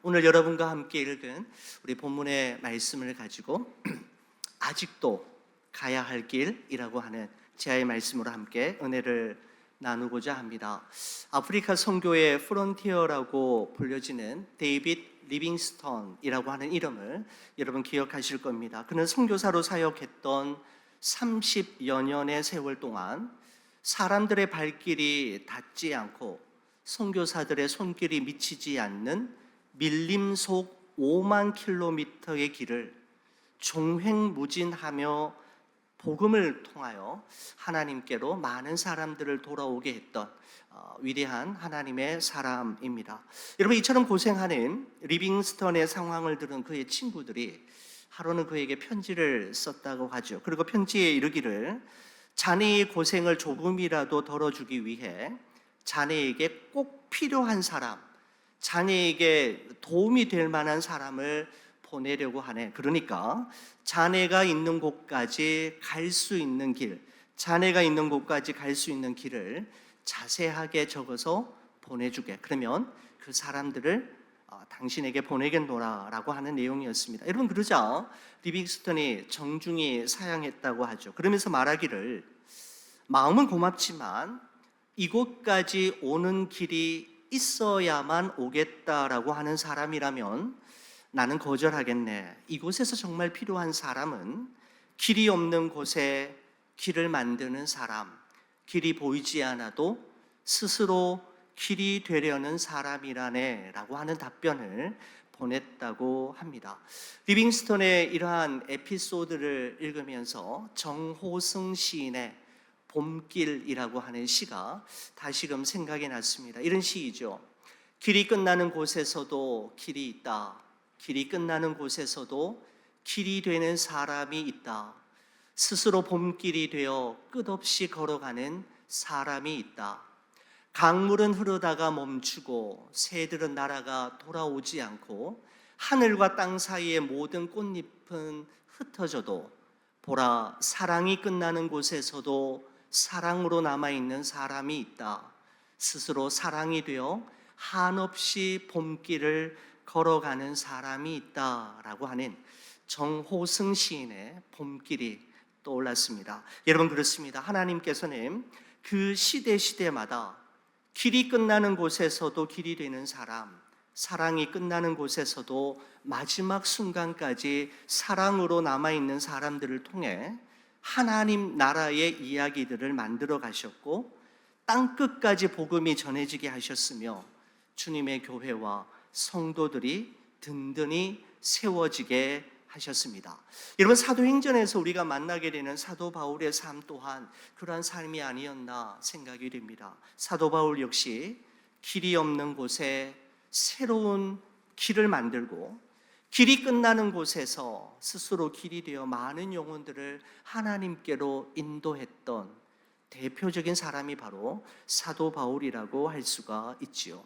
오늘 여러분과 함께 읽은 우리 본문의 말씀을 가지고 아직도 가야 할 길이라고 하는 제아의 말씀으로 함께 은혜를 나누고자 합니다. 아프리카 선교의 프론티어라고 불려지는 데이빗 리빙스턴이라고 하는 이름을 여러분 기억하실 겁니다. 그는 선교사로 사역했던 30여 년의 세월 동안 사람들의 발길이 닿지 않고 선교사들의 손길이 미치지 않는 밀림 속 5만 킬로미터의 길을 종횡무진하며 복음을 통하여 하나님께로 많은 사람들을 돌아오게 했던 위대한 하나님의 사람입니다. 여러분, 이처럼 고생하는 리빙스턴의 상황을 들은 그의 친구들이 하루는 그에게 편지를 썼다고 하죠. 그리고 편지에 이르기를 자네의 고생을 조금이라도 덜어주기 위해 자네에게 꼭 필요한 사람, 자네에게 도움이 될 만한 사람을 보내려고 하네. 그러니까 자네가 있는 곳까지 갈 수 있는 길, 자네가 있는 곳까지 갈 수 있는 길을 자세하게 적어서 보내주게. 그러면 그 사람들을 당신에게 보내겠노라라고 하는 내용이었습니다. 여러분, 그러자 리빙스턴이 정중히 사양했다고 하죠. 그러면서 말하기를 마음은 고맙지만 이곳까지 오는 길이 있어야만 오겠다라고 하는 사람이라면 나는 거절하겠네. 이곳에서 정말 필요한 사람은 길이 없는 곳에 길을 만드는 사람, 길이 보이지 않아도 스스로 길이 되려는 사람이라네 라고 하는 답변을 보냈다고 합니다. 리빙스턴의 이러한 에피소드를 읽으면서 정호승 시인의 봄길이라고 하는 시가 다시금 생각이 났습니다. 이런 시이죠. 길이 끝나는 곳에서도 길이 있다. 길이 끝나는 곳에서도 길이 되는 사람이 있다. 스스로 봄길이 되어 끝없이 걸어가는 사람이 있다. 강물은 흐르다가 멈추고 새들은 날아가 돌아오지 않고 하늘과 땅 사이의 모든 꽃잎은 흩어져도 보라, 사랑이 끝나는 곳에서도 사랑으로 남아있는 사람이 있다. 스스로 사랑이 되어 한없이 봄길을 걸어가는 사람이 있다라고 하는 정호승 시인의 봄길이 떠올랐습니다. 여러분, 그렇습니다. 하나님께서는 그 시대마다 길이 끝나는 곳에서도 길이 되는 사람, 사랑이 끝나는 곳에서도 마지막 순간까지 사랑으로 남아있는 사람들을 통해 하나님 나라의 이야기들을 만들어 가셨고 땅끝까지 복음이 전해지게 하셨으며 주님의 교회와 성도들이 든든히 세워지게 하셨습니다. 여러분, 사도행전에서 우리가 만나게 되는 사도 바울의 삶 또한 그러한 삶이 아니었나 생각이 됩니다. 사도 바울 역시 길이 없는 곳에 새로운 길을 만들고 길이 끝나는 곳에서 스스로 길이 되어 많은 영혼들을 하나님께로 인도했던 대표적인 사람이 바로 사도 바울이라고 할 수가 있지요.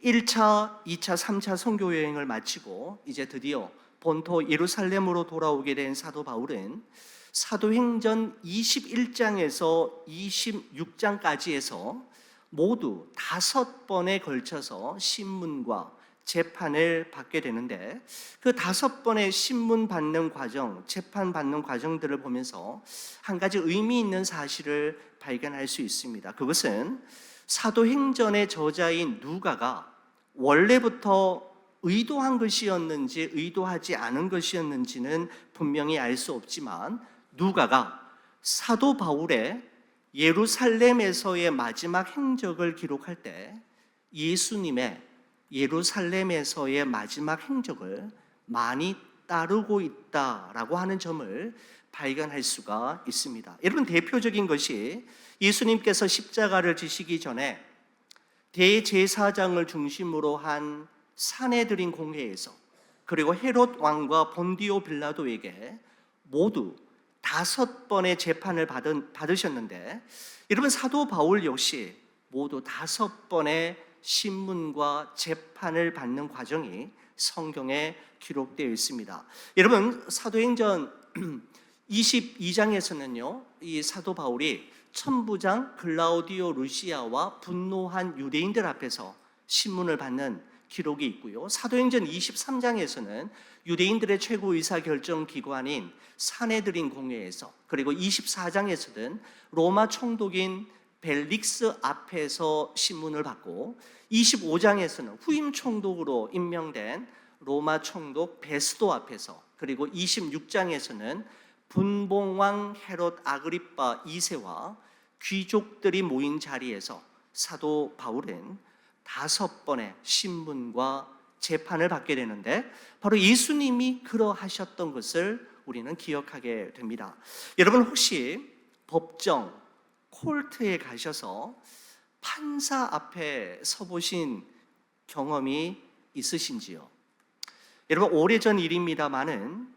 1차, 2차, 3차 선교 여행을 마치고 이제 드디어 본토 예루살렘으로 돌아오게 된 사도 바울은 사도행전 21장에서 26장까지 해서 모두 5번에 걸쳐서 신문과 재판을 받게 되는데 그 5번의 신문 받는 과정, 재판 받는 과정들을 보면서 한 가지 의미 있는 사실을 발견할 수 있습니다. 그것은 사도행전의 저자인 누가가 원래부터 의도한 것이었는지 의도하지 않은 것이었는지는 분명히 알 수 없지만 누가가 사도 바울의 예루살렘에서의 마지막 행적을 기록할 때 예수님의 예루살렘에서의 마지막 행적을 많이 따르고 있다라고 하는 점을 발견할 수가 있습니다. 여러분, 대표적인 것이 예수님께서 십자가를 지시기 전에 대제사장을 중심으로 한 산헤드린 공회에서 그리고 헤롯 왕과 본디오 빌라도에게 모두 5번의 재판을 받으셨는데 여러분, 사도 바울 역시 모두 5번의 신문과 재판을 받는 과정이 성경에 기록되어 있습니다. 여러분, 사도행전 22장에서는요 이 사도 바울이 천부장 글라우디오 루시아와 분노한 유대인들 앞에서 신문을 받는 기록이 있고요. 사도행전 23장에서는 유대인들의 최고 의사결정 기관인 산헤드린 공회에서, 그리고 24장에서는 로마 총독인 벨릭스 앞에서 신문을 받고, 25장에서는 후임 총독으로 임명된 로마 총독 베스도 앞에서, 그리고 26장에서는 분봉왕 헤롯 아그리빠 2세와 귀족들이 모인 자리에서 사도 바울은 5번의 신문과 재판을 받게 되는데, 바로 예수님이 그러하셨던 것을 우리는 기억하게 됩니다. 여러분, 혹시 법정 콜트에 가셔서 판사 앞에 서보신 경험이 있으신지요? 여러분, 오래전 일입니다마는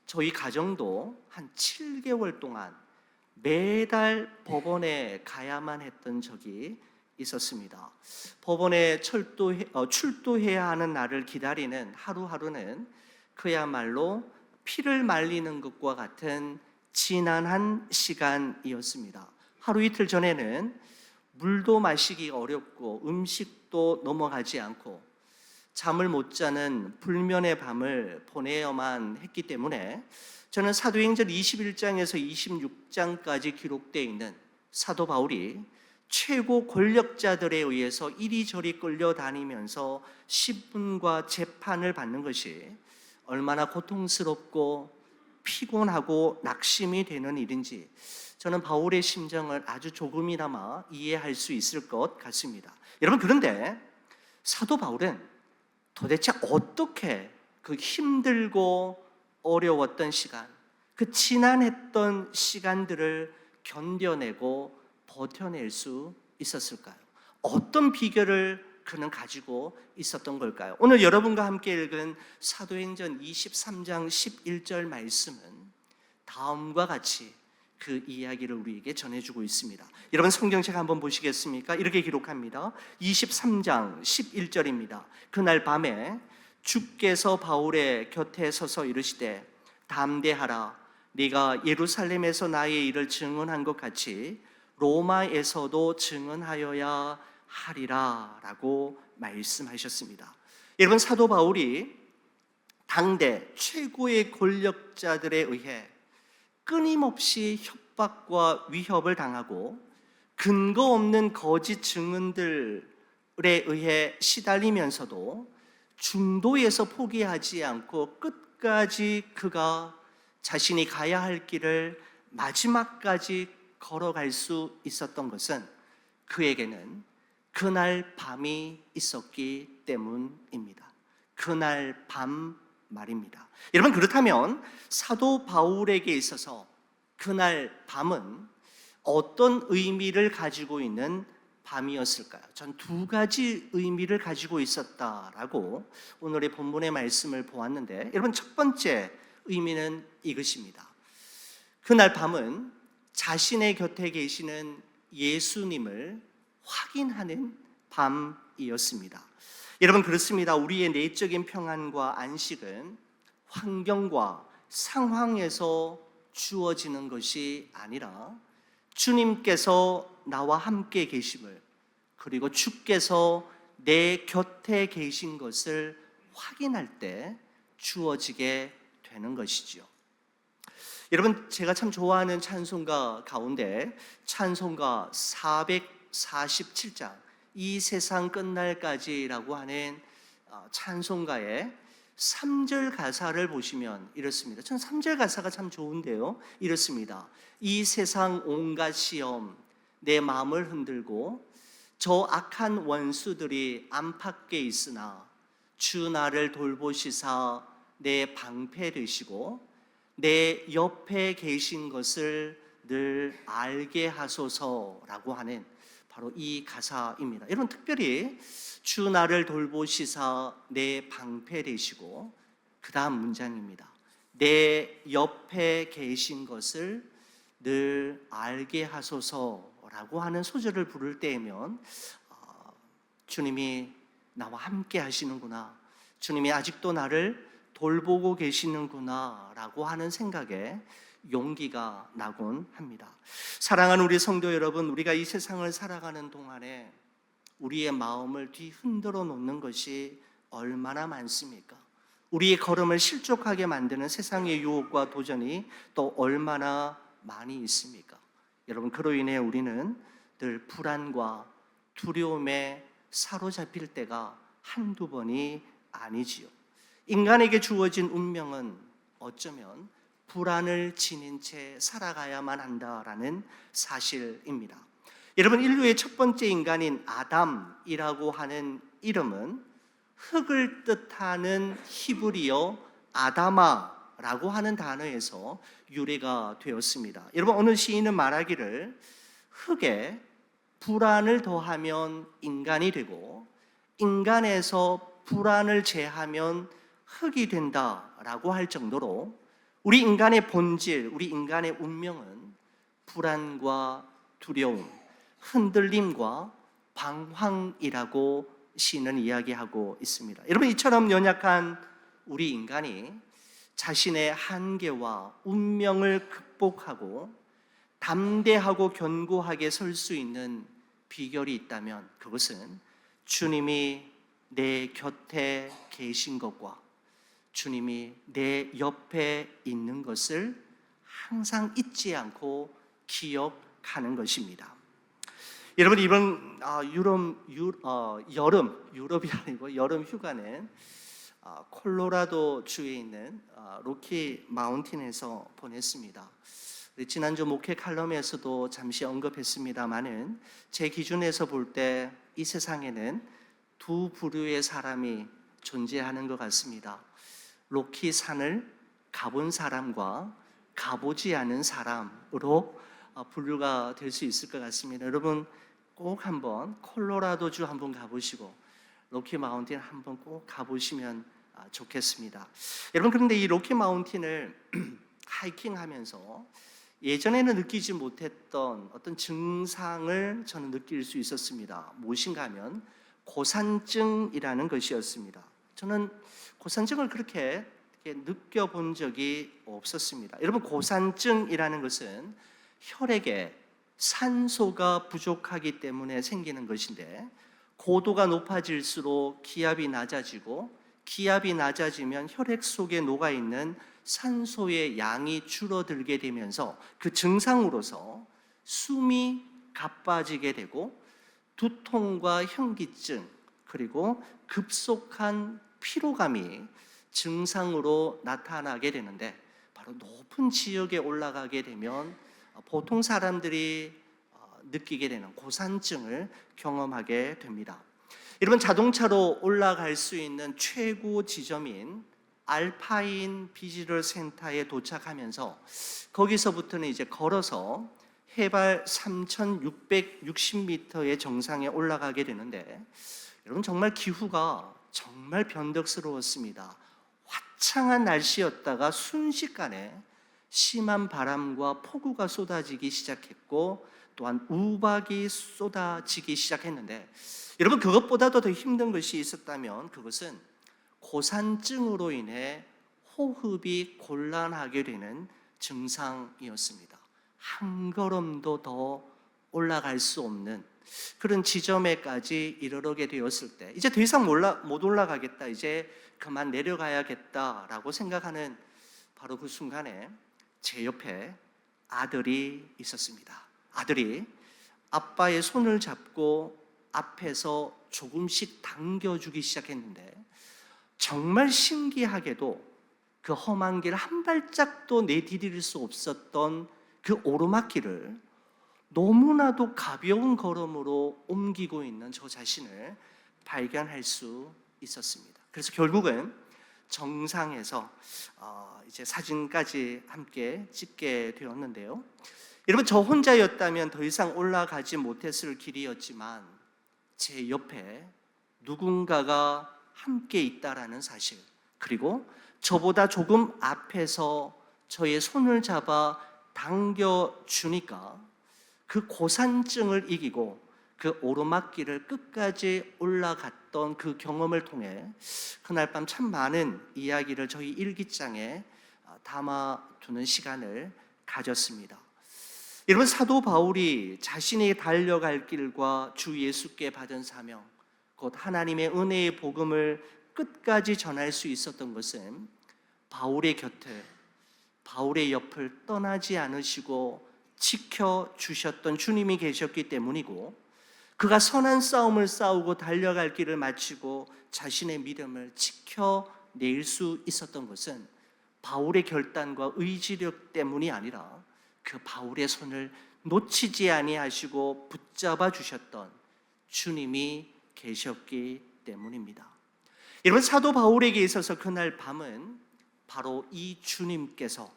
저희 가정도 한 7개월 동안 매달 법원에 가야만 했던 적이 있었습니다. 법원에 출두해야 하는 날을 기다리는 하루하루는 그야말로 피를 말리는 것과 같은 지난한 시간이었습니다. 하루 이틀 전에는 물도 마시기 어렵고 음식도 넘어가지 않고 잠을 못 자는 불면의 밤을 보내야만 했기 때문에 저는 사도행전 21장에서 26장까지 기록되어 있는 사도 바울이 최고 권력자들에 의해서 이리저리 끌려다니면서 신문과 재판을 받는 것이 얼마나 고통스럽고 피곤하고 낙심이 되는 일인지 저는 바울의 심정을 아주 조금이나마 이해할 수 있을 것 같습니다. 여러분, 그런데 사도 바울은 도대체 어떻게 그 힘들고 어려웠던 시간, 그 지난했던 시간들을 견뎌내고 버텨낼 수 있었을까요? 어떤 비결을 그는 가지고 있었던 걸까요? 오늘 여러분과 함께 읽은 사도행전 23장 11절 말씀은 다음과 같이 그 이야기를 우리에게 전해주고 있습니다. 여러분, 성경책 한번 보시겠습니까? 이렇게 기록합니다. 23장 11절입니다. 그날 밤에 주께서 바울의 곁에 서서 이르시되 담대하라, 네가 예루살렘에서 나의 일을 증언한 것 같이 로마에서도 증언하여야 하리라 라고 말씀하셨습니다. 여러분, 사도 바울이 당대 최고의 권력자들에 의해 끊임없이 협박과 위협을 당하고 근거 없는 거짓 증언들에 의해 시달리면서도 중도에서 포기하지 않고 끝까지 그가 자신이 가야 할 길을 마지막까지 걸어갈 수 있었던 것은 그에게는 그날 밤이 있었기 때문입니다. 그날 밤 말입니다. 여러분, 그렇다면 사도 바울에게 있어서 그날 밤은 어떤 의미를 가지고 있는 밤이었을까요? 전 2가지 의미를 가지고 있었다라고 오늘의 본문의 말씀을 보았는데, 여러분, 첫 번째 의미는 이것입니다. 그날 밤은 자신의 곁에 계시는 예수님을 확인하는 밤이었습니다. 여러분, 그렇습니다. 우리의 내적인 평안과 안식은 환경과 상황에서 주어지는 것이 아니라 주님께서 나와 함께 계심을, 그리고 주께서 내 곁에 계신 것을 확인할 때 주어지게 되는 것이지요. 여러분, 제가 참 좋아하는 찬송가 가운데 찬송가 447장 이 세상 끝날까지라고 하는 찬송가의 3절 가사를 보시면 이렇습니다. 저는 3절 가사가 참 좋은데요. 이렇습니다. 이 세상 온갖 시험 내 마음을 흔들고 저 악한 원수들이 안팎에 있으나 주 나를 돌보시사 내 방패 되시고 내 옆에 계신 것을 늘 알게 하소서라고 하는 바로 이 가사입니다. 여러분, 특별히 주 나를 돌보시사 내 방패 되시고, 그 다음 문장입니다. 내 옆에 계신 것을 늘 알게 하소서라고 하는 소절을 부를 때면 주님이 나와 함께 하시는구나, 주님이 아직도 나를 돌보고 계시는구나 라고 하는 생각에 용기가 나곤 합니다. 사랑하는 우리 성도 여러분, 우리가 이 세상을 살아가는 동안에 우리의 마음을 뒤흔들어 놓는 것이 얼마나 많습니까? 우리의 걸음을 실족하게 만드는 세상의 유혹과 도전이 또 얼마나 많이 있습니까? 여러분, 그로 인해 우리는 늘 불안과 두려움에 사로잡힐 때가 한두 번이 아니지요. 인간에게 주어진 운명은 어쩌면 불안을 지닌 채 살아가야만 한다라는 사실입니다. 여러분, 인류의 첫 번째 인간인 아담이라고 하는 이름은 흙을 뜻하는 히브리어 아다마라고 하는 단어에서 유래가 되었습니다. 여러분, 어느 시인은 말하기를 흙에 불안을 더하면 인간이 되고 인간에서 불안을 제하면 흙이 된다라고 할 정도로 우리 인간의 본질, 우리 인간의 운명은 불안과 두려움, 흔들림과 방황이라고 시인은 이야기하고 있습니다. 여러분, 이처럼 연약한 우리 인간이 자신의 한계와 운명을 극복하고 담대하고 견고하게 설 수 있는 비결이 있다면 그것은 주님이 내 곁에 계신 것과 주님이 내 옆에 있는 것을 항상 잊지 않고 기억하는 것입니다. 여러분, 이번 유럽이 아니고 여름 휴가는 콜로라도 주에 있는 로키 마운틴에서 보냈습니다. 지난주 목회 칼럼에서도 잠시 언급했습니다마는 제 기준에서 볼 때 이 세상에는 두 부류의 사람이 존재하는 것 같습니다. 로키 산을 가본 사람과 가보지 않은 사람으로 분류가 될 수 있을 것 같습니다. 여러분, 꼭 한번 콜로라도주 한번 가보시고 로키 마운틴 한번 꼭 가보시면 좋겠습니다. 여러분, 그런데 이 로키 마운틴을 하이킹하면서 예전에는 느끼지 못했던 어떤 증상을 저는 느낄 수 있었습니다. 무엇인가 하면 고산증이라는 것이었습니다. 저는 고산증을 그렇게 느껴본 적이 없었습니다. 여러분, 고산증이라는 것은 혈액에 산소가 부족하기 때문에 생기는 것인데 고도가 높아질수록 기압이 낮아지고 기압이 낮아지면 혈액 속에 녹아있는 산소의 양이 줄어들게 되면서 그 증상으로서 숨이 가빠지게 되고 두통과 현기증 그리고 급속한 피로감이 증상으로 나타나게 되는데 바로 높은 지역에 올라가게 되면 보통 사람들이 느끼게 되는 고산증을 경험하게 됩니다. 여러분, 자동차로 올라갈 수 있는 최고 지점인 알파인 비지럴 센터에 도착하면서 거기서부터는 이제 걸어서 해발 3,660m의 정상에 올라가게 되는데 여러분, 정말 기후가 정말 변덕스러웠습니다. 화창한 날씨였다가 순식간에 심한 바람과 폭우가 쏟아지기 시작했고 또한 우박이 쏟아지기 시작했는데 여러분, 그것보다도 더 힘든 것이 있었다면 그것은 고산증으로 인해 호흡이 곤란하게 되는 증상이었습니다. 한 걸음도 더 올라갈 수 없는 그런 지점에까지 이르게 되었을 때 이제 더 이상 못 올라가겠다, 이제 그만 내려가야겠다라고 생각하는 바로 그 순간에 제 옆에 아들이 있었습니다. 아들이 아빠의 손을 잡고 앞에서 조금씩 당겨주기 시작했는데 정말 신기하게도 그 험한 길 한 발짝도 내디딜 수 없었던 그 오르막길을 너무나도 가벼운 걸음으로 옮기고 있는 저 자신을 발견할 수 있었습니다. 그래서 결국은 정상에서 이제 사진까지 함께 찍게 되었는데요. 여러분, 저 혼자였다면 더 이상 올라가지 못했을 길이었지만 제 옆에 누군가가 함께 있다라는 사실, 그리고 저보다 조금 앞에서 저의 손을 잡아 당겨주니까 그 고산증을 이기고 그 오르막길을 끝까지 올라갔던 그 경험을 통해 그날 밤 참 많은 이야기를 저희 일기장에 담아두는 시간을 가졌습니다. 여러분, 사도 바울이 자신이 달려갈 길과 주 예수께 받은 사명, 곧 하나님의 은혜의 복음을 끝까지 전할 수 있었던 것은 바울의 곁을, 바울의 옆을 떠나지 않으시고 지켜주셨던 주님이 계셨기 때문이고, 그가 선한 싸움을 싸우고 달려갈 길을 마치고 자신의 믿음을 지켜낼 수 있었던 것은 바울의 결단과 의지력 때문이 아니라 그 바울의 손을 놓치지 아니하시고 붙잡아 주셨던 주님이 계셨기 때문입니다. 여러분, 사도 바울에게 있어서 그날 밤은 바로 이 주님께서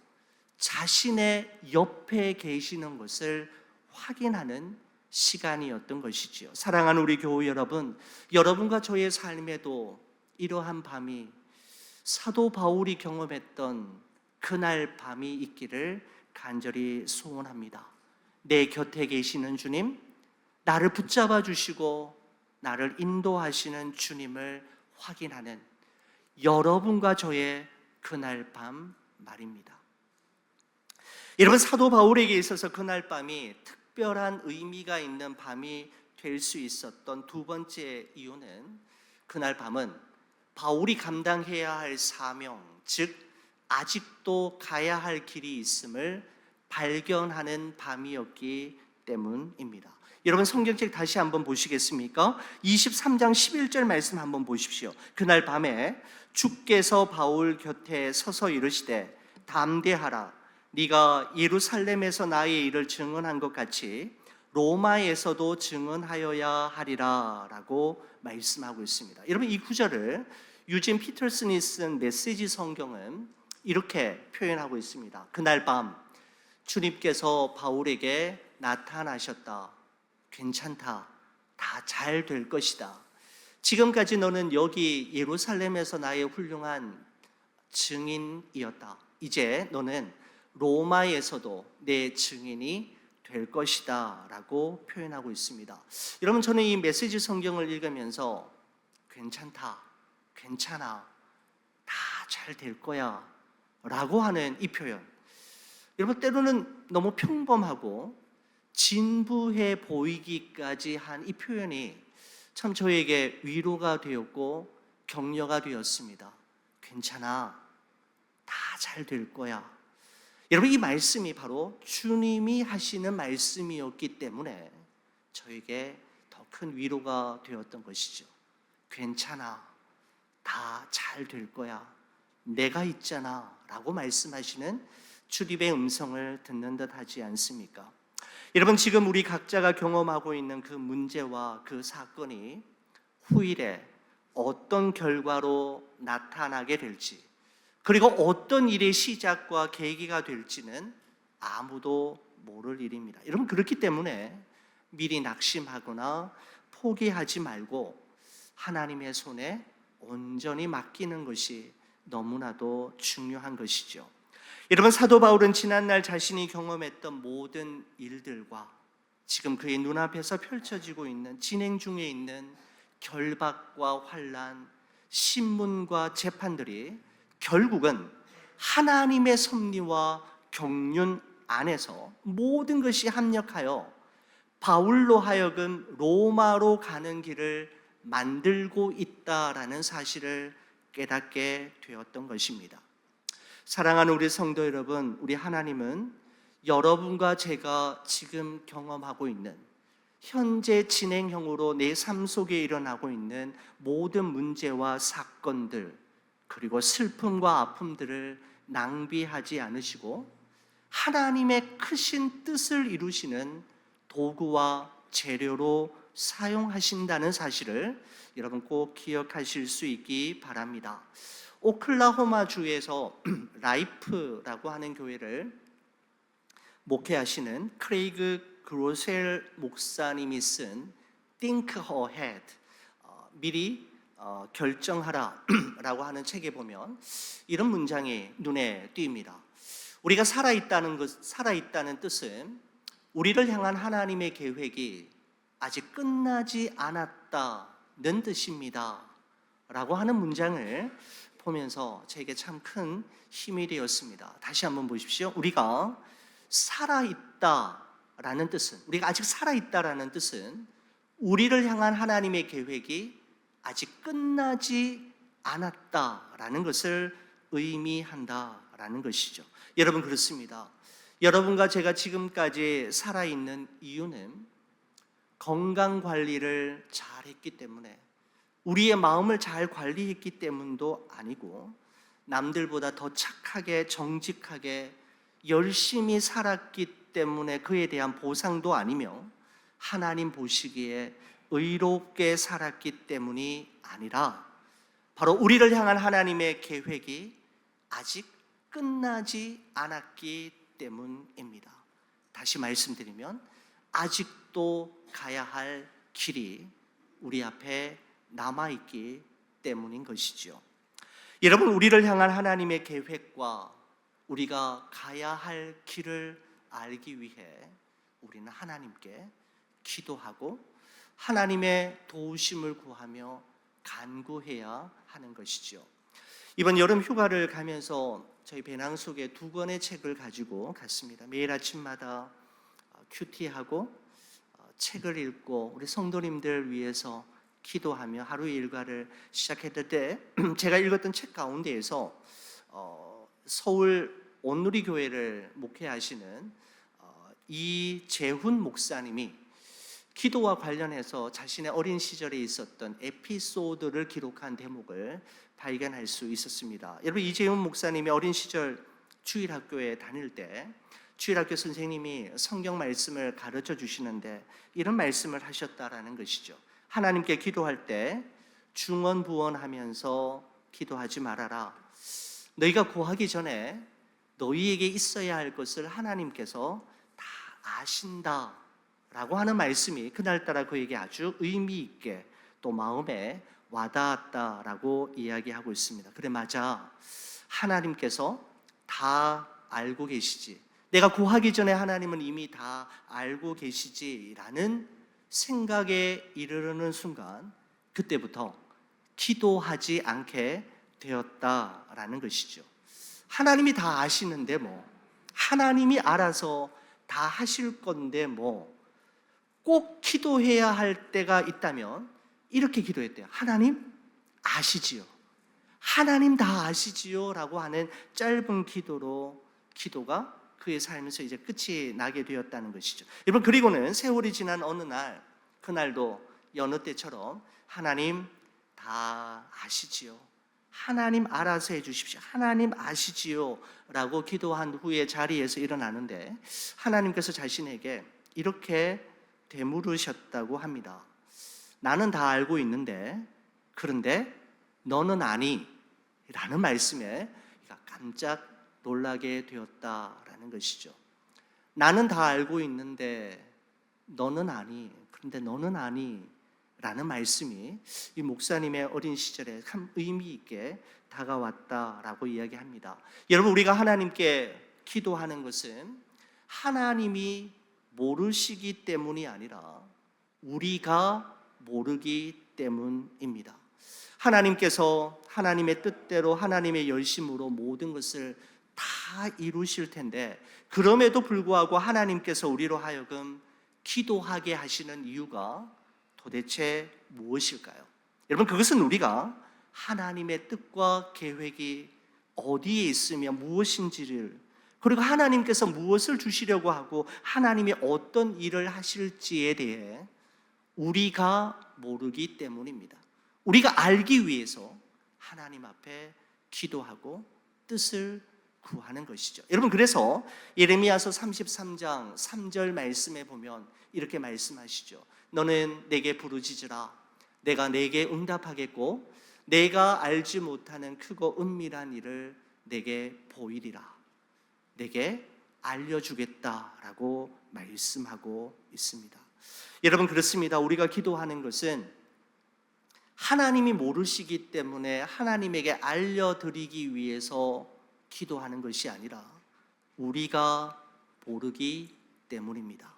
자신의 옆에 계시는 것을 확인하는 시간이었던 것이지요. 사랑하는 우리 교우 여러분, 여러분과 저의 삶에도 이러한 밤이 사도 바울이 경험했던 그날 밤이 있기를 간절히 소원합니다. 내 곁에 계시는 주님, 나를 붙잡아 주시고 나를 인도하시는 주님을 확인하는 여러분과 저의 그날 밤 말입니다. 여러분, 사도 바울에게 있어서 그날 밤이 특별한 의미가 있는 밤이 될 수 있었던 두 번째 이유는, 그날 밤은 바울이 감당해야 할 사명, 즉 아직도 가야 할 길이 있음을 발견하는 밤이었기 때문입니다. 여러분, 성경책 다시 한번 보시겠습니까? 23장 11절 말씀 한번 보십시오. 그날 밤에 주께서 바울 곁에 서서 이르시되 담대하라, 네가 예루살렘에서 나의 일을 증언한 것 같이 로마에서도 증언하여야 하리라 라고 말씀하고 있습니다. 여러분, 이 구절을 유진 피터슨이 쓴 메시지 성경은 이렇게 표현하고 있습니다. 그날 밤 주님께서 바울에게 나타나셨다. 괜찮다. 다 잘 될 것이다. 지금까지 너는 여기 예루살렘에서 나의 훌륭한 증인이었다. 이제 너는 로마에서도 내 증인이 될 것이다 라고 표현하고 있습니다. 여러분, 저는 이 메시지 성경을 읽으면서 괜찮다, 괜찮아, 다 잘 될 거야 라고 하는 이 표현, 여러분, 때로는 너무 평범하고 진부해 보이기까지 한 이 표현이 참 저에게 위로가 되었고 격려가 되었습니다. 괜찮아, 다 잘 될 거야. 여러분, 이 말씀이 바로 주님이 하시는 말씀이었기 때문에 저에게 더 큰 위로가 되었던 것이죠. 괜찮아, 다 잘 될 거야, 내가 있잖아 라고 말씀하시는 주님의 음성을 듣는 듯 하지 않습니까? 여러분, 지금 우리 각자가 경험하고 있는 그 문제와 그 사건이 후일에 어떤 결과로 나타나게 될지, 그리고 어떤 일의 시작과 계기가 될지는 아무도 모를 일입니다. 여러분, 그렇기 때문에 미리 낙심하거나 포기하지 말고 하나님의 손에 온전히 맡기는 것이 너무나도 중요한 것이죠. 여러분, 사도 바울은 지난날 자신이 경험했던 모든 일들과 지금 그의 눈앞에서 펼쳐지고 있는, 진행 중에 있는 결박과 환난, 신문과 재판들이 결국은 하나님의 섭리와 경륜 안에서 모든 것이 합력하여 바울로 하여금 로마로 가는 길을 만들고 있다라는 사실을 깨닫게 되었던 것입니다. 사랑하는 우리 성도 여러분, 우리 하나님은 여러분과 제가 지금 경험하고 있는, 현재 진행형으로 내 삶 속에 일어나고 있는 모든 문제와 사건들, 그리고 슬픔과 아픔들을 낭비하지 않으시고 하나님의 크신 뜻을 이루시는 도구와 재료로 사용하신다는 사실을 여러분 꼭 기억하실 수 있기 바랍니다. 오클라호마 주에서 라이프라고 하는 교회를 목회하시는 크레이그 그로셀 목사님이 쓴 Think Ahead, 미리 결정하라 라고 하는 책에 보면 이런 문장이 눈에 띕니다. 우리가 살아있다는 뜻은 우리를 향한 하나님의 계획이 아직 끝나지 않았다는 뜻입니다 라고 하는 문장을 보면서 제게 참 큰 힘이 되었습니다. 다시 한번 보십시오. 우리가 살아있다라는 뜻은, 우리가 아직 살아있다라는 뜻은 우리를 향한 하나님의 계획이 아직 끝나지 않았다라는 것을 의미한다라는 것이죠. 여러분, 그렇습니다. 여러분과 제가 지금까지 살아있는 이유는 건강 관리를 잘했기 때문에, 우리의 마음을 잘 관리했기 때문도 아니고, 남들보다 더 착하게 정직하게 열심히 살았기 때문에 그에 대한 보상도 아니며, 하나님 보시기에 의롭게 살았기 때문이 아니라 바로 우리를 향한 하나님의 계획이 아직 끝나지 않았기 때문입니다. 다시 말씀드리면 아직도 가야 할 길이 우리 앞에 남아있기 때문인 것이죠. 여러분, 우리를 향한 하나님의 계획과 우리가 가야 할 길을 알기 위해 우리는 하나님께 기도하고 하나님의 도우심을 구하며 간구해야 하는 것이죠. 이번 여름 휴가를 가면서 저희 배낭 속에 2권의 책을 가지고 갔습니다. 매일 아침마다 큐티하고 책을 읽고 우리 성도님들 위해서 기도하며 하루의 일과를 시작했을 때 제가 읽었던 책 가운데에서 서울 온누리교회를 목회하시는 이재훈 목사님이 기도와 관련해서 자신의 어린 시절에 있었던 에피소드를 기록한 대목을 발견할 수 있었습니다. 여러분, 이재훈 목사님이 어린 시절 주일학교에 다닐 때 주일학교 선생님이 성경 말씀을 가르쳐 주시는데 이런 말씀을 하셨다라는 것이죠. 하나님께 기도할 때 중언부언하면서 기도하지 말아라. 너희가 구하기 전에 너희에게 있어야 할 것을 하나님께서 다 아신다 라고 하는 말씀이 그날따라 그에게 아주 의미 있게 또 마음에 와닿았다라고 이야기하고 있습니다. 그래, 맞아. 하나님께서 다 알고 계시지. 내가 구하기 전에 하나님은 이미 다 알고 계시지라는 생각에 이르르는 순간, 그때부터 기도하지 않게 되었다라는 것이죠. 하나님이 다 아시는데 하나님이 알아서 다 하실 건데 꼭 기도해야 할 때가 있다면 이렇게 기도했대요. 하나님 아시지요. 하나님 다 아시지요 라고 하는 짧은 기도로 기도가 그의 삶에서 이제 끝이 나게 되었다는 것이죠. 여러분, 그리고는 세월이 지난 어느 날, 그날도 여느 때처럼 하나님 다 아시지요. 하나님 알아서 해주십시오. 하나님 아시지요 라고 기도한 후에 자리에서 일어나는데 하나님께서 자신에게 이렇게 되물으셨다고 합니다. 나는 다 알고 있는데 그런데 너는 아니 라는 말씀에 깜짝 놀라게 되었다라는 것이죠. 나는 다 알고 있는데 너는 아니, 그런데 너는 아니 라는 말씀이 이 목사님의 어린 시절에 참 의미 있게 다가왔다라고 이야기합니다. 여러분, 우리가 하나님께 기도하는 것은 하나님이 모르시기 때문이 아니라 우리가 모르기 때문입니다. 하나님께서 하나님의 뜻대로 하나님의 열심으로 모든 것을 다 이루실 텐데 그럼에도 불구하고 하나님께서 우리로 하여금 기도하게 하시는 이유가 도대체 무엇일까요? 여러분, 그것은 우리가 하나님의 뜻과 계획이 어디에 있으며 무엇인지를, 그리고 하나님께서 무엇을 주시려고 하고 하나님이 어떤 일을 하실지에 대해 우리가 모르기 때문입니다. 우리가 알기 위해서 하나님 앞에 기도하고 뜻을 구하는 것이죠. 여러분, 그래서 예레미야서 33장 3절 말씀에 보면 이렇게 말씀하시죠. 너는 내게 부르짖으라. 내가 내게 응답하겠고 내가 알지 못하는 크고 은밀한 일을 내게 보이리라. 내게 알려주겠다라고 말씀하고 있습니다. 여러분, 그렇습니다. 우리가 기도하는 것은 하나님이 모르시기 때문에 하나님에게 알려드리기 위해서 기도하는 것이 아니라 우리가 모르기 때문입니다.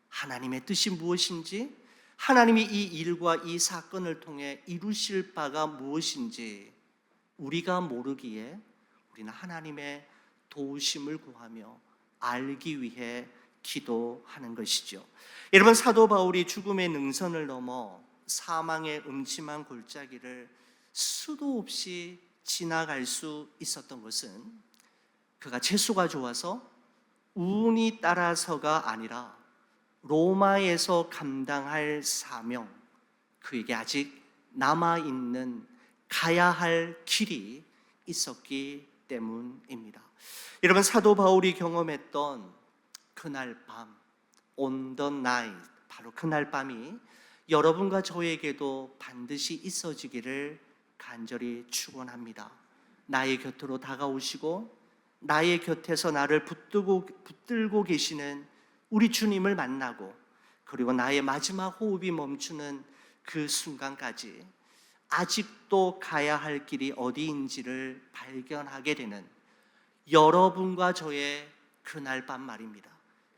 하나님의 뜻이 무엇인지, 하나님이 이 일과 이 사건을 통해 이루실 바가 무엇인지 우리가 모르기에 우리는 하나님의 도우심을 구하며 알기 위해 기도하는 것이죠. 여러분, 사도 바울이 죽음의 능선을 넘어 사망의 음침한 골짜기를 수도 없이 지나갈 수 있었던 것은 그가 채소가 좋아서 운이 따라서가 아니라 로마에서 감당할 사명, 그에게 아직 남아있는 가야 할 길이 있었기 때문입니다. 여러분, 사도 바울이 경험했던 그날 밤, on the night, 바로 그날 밤이 여러분과 저에게도 반드시 있어지기를 간절히 축원합니다. 나의 곁으로 다가오시고 나의 곁에서 나를 붙들고 계시는 우리 주님을 만나고, 그리고 나의 마지막 호흡이 멈추는 그 순간까지 아직도 가야 할 길이 어디인지를 발견하게 되는 여러분과 저의 그날 밤 말입니다.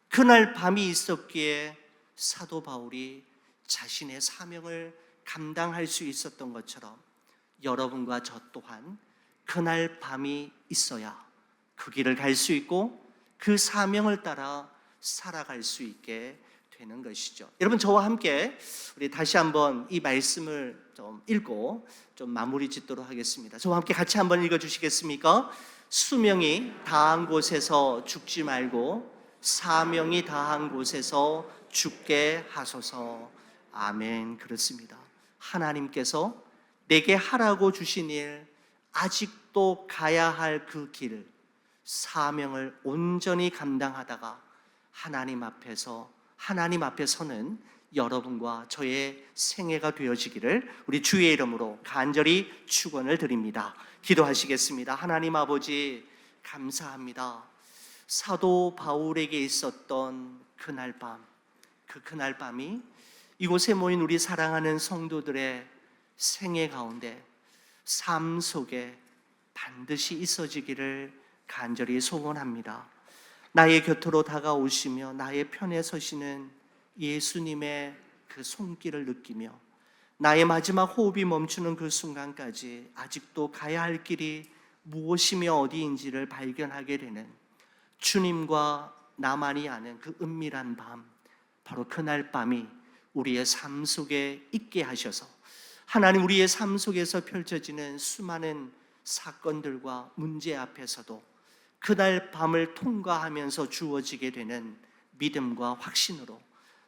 그날 밤이 있었기에 사도 바울이 자신의 사명을 감당할 수 있었던 것처럼 여러분과 저 또한 그날 밤이 있어야 그 길을 갈 수 있고 그 사명을 따라 살아갈 수 있게 되는 것이죠. 여러분, 저와 함께 우리 다시 한번 이 말씀을 좀 읽고 좀 마무리 짓도록 하겠습니다. 저와 함께 같이 한번 읽어 주시겠습니까? 수명이 다한 곳에서 죽지 말고 사명이 다한 곳에서 죽게 하소서. 아멘. 그렇습니다. 하나님께서 내게 하라고 주신 일, 아직도 가야 할 그 길, 사명을 온전히 감당하다가 하나님 앞에 서는 여러분과 저의 생애가 되어지기를 우리 주의 이름으로 간절히 축원을 드립니다. 기도하시겠습니다. 하나님 아버지, 감사합니다. 사도 바울에게 있었던 그날 밤, 그날 밤이 이곳에 모인 우리 사랑하는 성도들의 생애 가운데, 삶 속에 반드시 있어지기를 간절히 소원합니다. 나의 곁으로 다가오시며 나의 편에 서시는 예수님의 그 손길을 느끼며 나의 마지막 호흡이 멈추는 그 순간까지 아직도 가야 할 길이 무엇이며 어디인지를 발견하게 되는 주님과 나만이 아는 그 은밀한 밤, 바로 그날 밤이 우리의 삶 속에 있게 하셔서 하나님, 우리의 삶 속에서 펼쳐지는 수많은 사건들과 문제 앞에서도 그날 밤을 통과하면서 주어지게 되는 믿음과 확신으로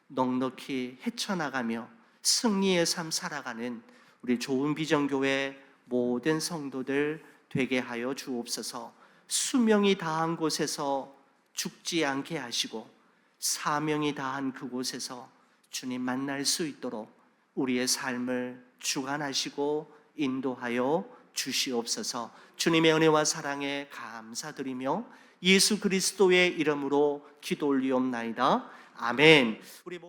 넉넉히 헤쳐나가며 승리의 삶 살아가는 우리 좋은 비전교회 모든 성도들 되게 하여 주옵소서. 수명이 다한 곳에서 죽지 않게 하시고 사명이 다한 그곳에서 주님 만날 수 있도록 우리의 삶을 주관하시고 인도하여 주시옵소서. 주님의 은혜와 사랑에 감사드리며 예수 그리스도의 이름으로 기도 올리옵나이다. 아멘. 우리 모두